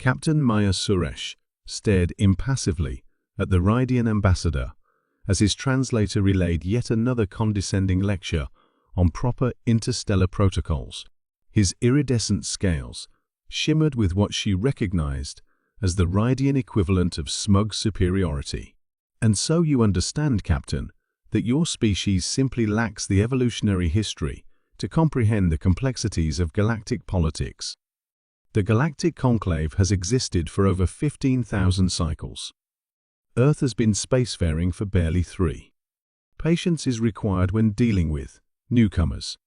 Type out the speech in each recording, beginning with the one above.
Captain Maya Suresh stared impassively at the Rydian ambassador as his translator relayed yet another condescending lecture on proper interstellar protocols. His iridescent scales shimmered with what she recognized as the Rydian equivalent of smug superiority. "And so you understand, Captain, that your species simply lacks the evolutionary history to comprehend the complexities of galactic politics. The Galactic Conclave has existed for over 15,000 cycles. Earth has been spacefaring for barely 3. Patience is required when dealing with newcomers."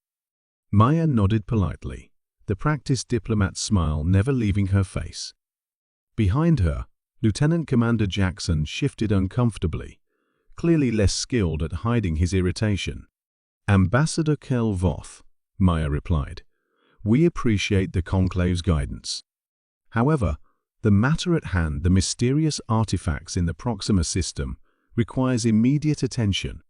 Maya nodded politely, the practiced diplomat's smile never leaving her face. Behind her, Lieutenant Commander Jackson shifted uncomfortably, clearly less skilled at hiding his irritation. "Ambassador Voth," Maya replied, "we appreciate the Conclave's guidance. However, the matter at hand, the mysterious artifacts in the Proxima system, requires immediate attention."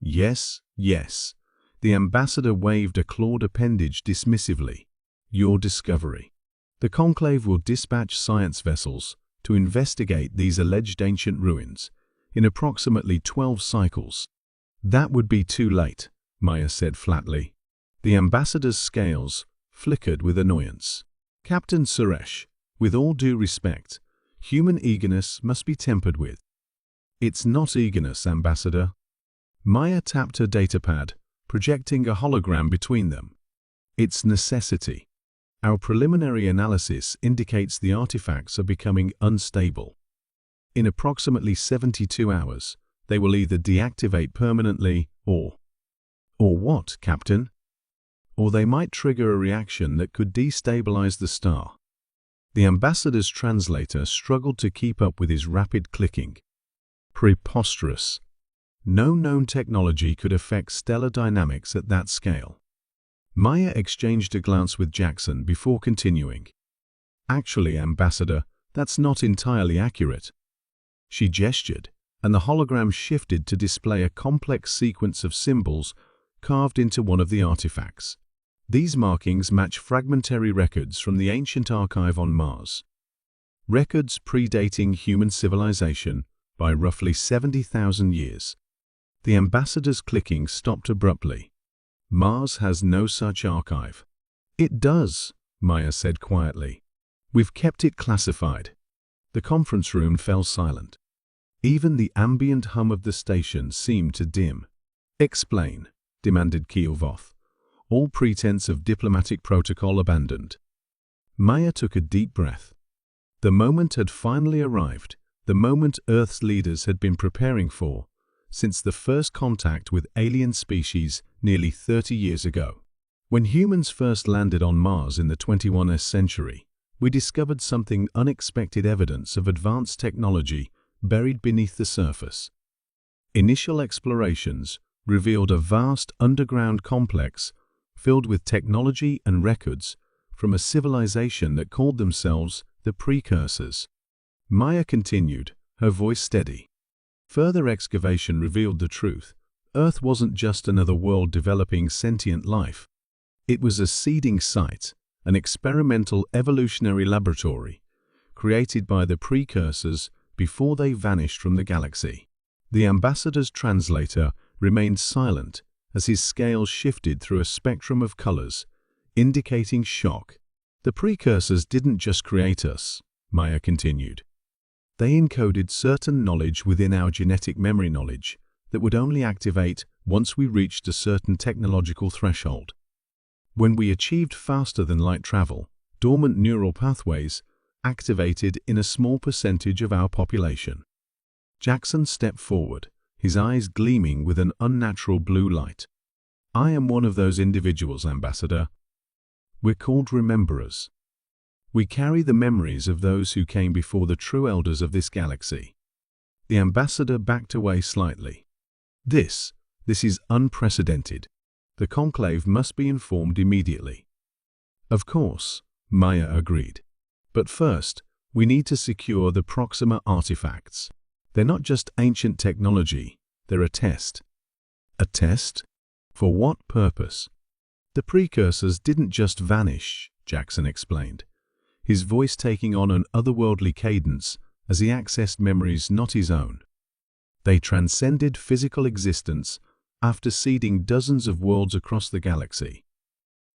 "Yes, yes." The ambassador waved a clawed appendage dismissively. "Your discovery. The Conclave will dispatch science vessels to investigate these alleged ancient ruins in approximately 12 cycles." "That would be too late," Maya said flatly. The ambassador's scales flickered with annoyance. "Captain Suresh, with all due respect, human eagerness must be tempered with." "It's not eagerness, Ambassador." Maya tapped her datapad, projecting a hologram between them. "It's necessity. Our preliminary analysis indicates the artifacts are becoming unstable. In approximately 72 hours, they will either deactivate permanently or what, Captain? Or they might trigger a reaction that could destabilize the star." The ambassador's translator struggled to keep up with his rapid clicking. "Preposterous. No known technology could affect stellar dynamics at that scale." Maya exchanged a glance with Jackson before continuing. "Actually, Ambassador, that's not entirely accurate." She gestured, and the hologram shifted to display a complex sequence of symbols carved into one of the artifacts. These markings match fragmentary records from the ancient archive on Mars. Records predating human civilization by roughly 70,000 years. The ambassador's clicking stopped abruptly. "Mars has no such archive." "It does," Maya said quietly. "We've kept it classified." The conference room fell silent. Even the ambient hum of the station seemed to dim. "Explain," demanded Voth, all pretense of diplomatic protocol abandoned. Maya took a deep breath. The moment had finally arrived, the moment Earth's leaders had been preparing for since the first contact with alien species nearly 30 years ago. When humans first landed on Mars in the 21st century, we discovered something unexpected: evidence of advanced technology buried beneath the surface. Initial explorations revealed a vast underground complex filled with technology and records from a civilization that called themselves the Precursors. Maya continued, her voice steady. Further excavation revealed the truth. Earth wasn't just another world developing sentient life. It was a seeding site, an experimental evolutionary laboratory, created by the Precursors before they vanished from the galaxy. The ambassador's translator remained silent as his scales shifted through a spectrum of colors, indicating shock. "The Precursors didn't just create us," Maya continued. "They encoded certain knowledge within our genetic memory, knowledge that would only activate once we reached a certain technological threshold. When we achieved faster than light travel, dormant neural pathways activated in a small percentage of our population." Jackson stepped forward, his eyes gleaming with an unnatural blue light. "I am one of those individuals, Ambassador. We're called Rememberers. We carry the memories of those who came before the true elders of this galaxy." The ambassador backed away slightly. This is unprecedented. The Conclave must be informed immediately." "Of course," Maya agreed. "But first, we need to secure the Proxima artifacts. They're not just ancient technology, they're a test." "A test? For what purpose?" "The Precursors didn't just vanish," Jackson explained. his voice taking on an otherworldly cadence as he accessed memories not his own. They transcended physical existence after seeding dozens of worlds across the galaxy.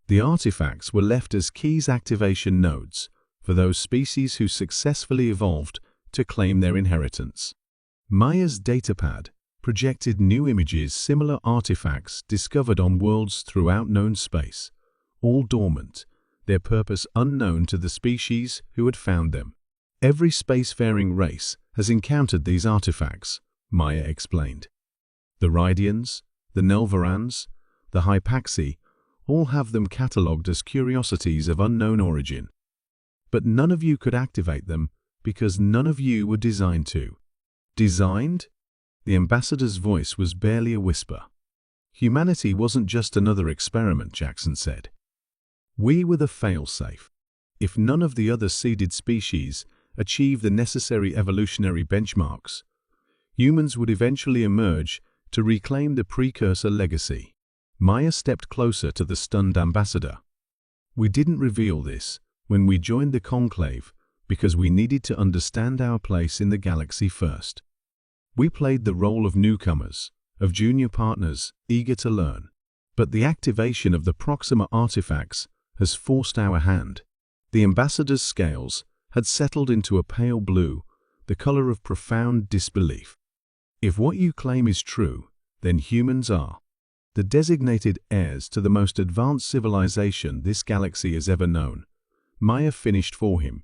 The artifacts were left as keys activation nodes for those species who successfully evolved to claim their inheritance. Maya's datapad projected new images, similar artifacts discovered on worlds throughout known space, all dormant, their purpose unknown to the species who had found them. Every spacefaring race has encountered these artifacts, Maya explained. The Rydians, the Nelvarans, the Hypaxi all have them catalogued as curiosities of unknown origin. But none of you could activate them because none of you were designed to. Designed? The ambassador's voice was barely a whisper. Humanity wasn't just another experiment, Jackson said. We were the fail-safe. If none of the other seeded species achieved the necessary evolutionary benchmarks, humans would eventually emerge to reclaim the precursor legacy. Maya stepped closer to the stunned ambassador. We didn't reveal this when we joined the conclave because we needed to understand our place in the galaxy first. We played the role of newcomers, of junior partners eager to learn. But the activation of the Proxima artifacts has forced our hand. The ambassador's scales had settled into a pale blue, the color of profound disbelief. If what you claim is true, then humans are the designated heirs to the most advanced civilization this galaxy has ever known. Maya finished for him.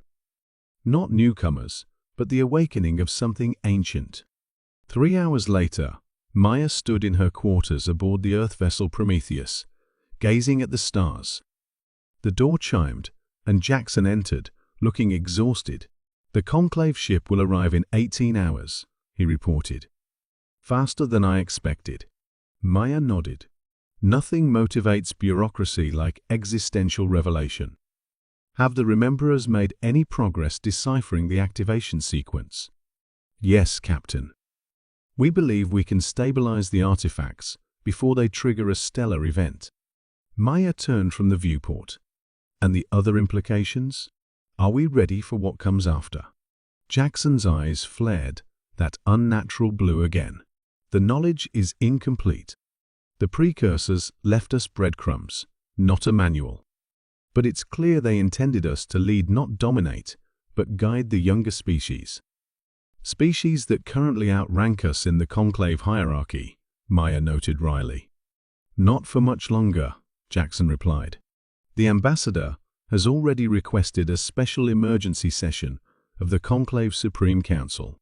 Not newcomers, but the awakening of something ancient. 3 hours later, Maya stood in her quarters aboard the Earth vessel Prometheus, gazing at the stars. The door chimed, and Jackson entered, looking exhausted. The conclave ship will arrive in 18 hours, he reported. Faster than I expected. Maya nodded. Nothing motivates bureaucracy like existential revelation. Have the Rememberers made any progress deciphering the activation sequence? Yes, Captain. We believe we can stabilize the artifacts before they trigger a stellar event. Maya turned from the viewport. And the other implications? Are we ready for what comes after? Jackson's eyes flared, that unnatural blue again. The knowledge is incomplete. The precursors left us breadcrumbs, not a manual. But it's clear they intended us to lead, not dominate, but guide the younger species. Species that currently outrank us in the conclave hierarchy, Maya noted wryly. Not for much longer, Jackson replied. The ambassador has already requested a special emergency session of the Conclave Supreme Council.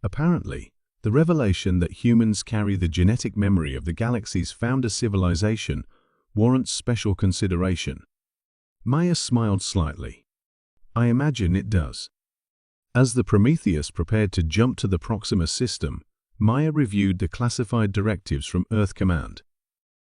Apparently, the revelation that humans carry the genetic memory of the galaxy's founder civilization warrants special consideration. Maya smiled slightly. I imagine it does. As the Prometheus prepared to jump to the Proxima system, Maya reviewed the classified directives from Earth Command.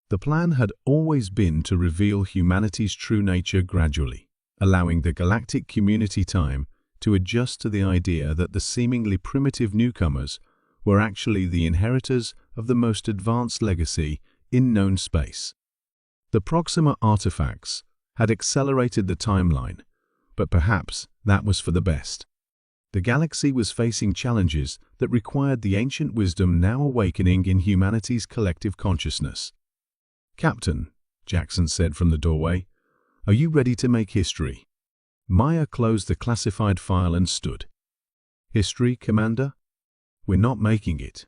The plan had always been to reveal humanity's true nature gradually, allowing the galactic community time to adjust to the idea that the seemingly primitive newcomers were actually the inheritors of the most advanced legacy in known space. The Proxima artifacts had accelerated the timeline, but perhaps that was for the best. The galaxy was facing challenges that required the ancient wisdom now awakening in humanity's collective consciousness. Captain, Jackson said from the doorway, are you ready to make history? Maya closed the classified file and stood. History, Commander? We're not making it.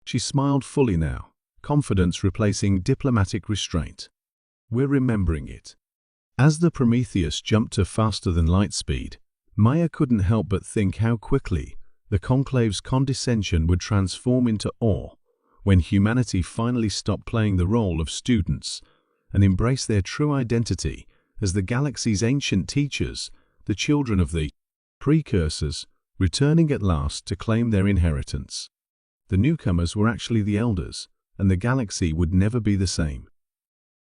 She smiled fully now, confidence replacing diplomatic restraint. We're remembering it. As the Prometheus jumped to faster-than-light speed, Maya couldn't help but think how quickly the Conclave's condescension would transform into awe when humanity finally stopped playing the role of students and embraced their true identity as the galaxy's ancient teachers, the children of the precursors, returning at last to claim their inheritance. The newcomers were actually the elders, and the galaxy would never be the same.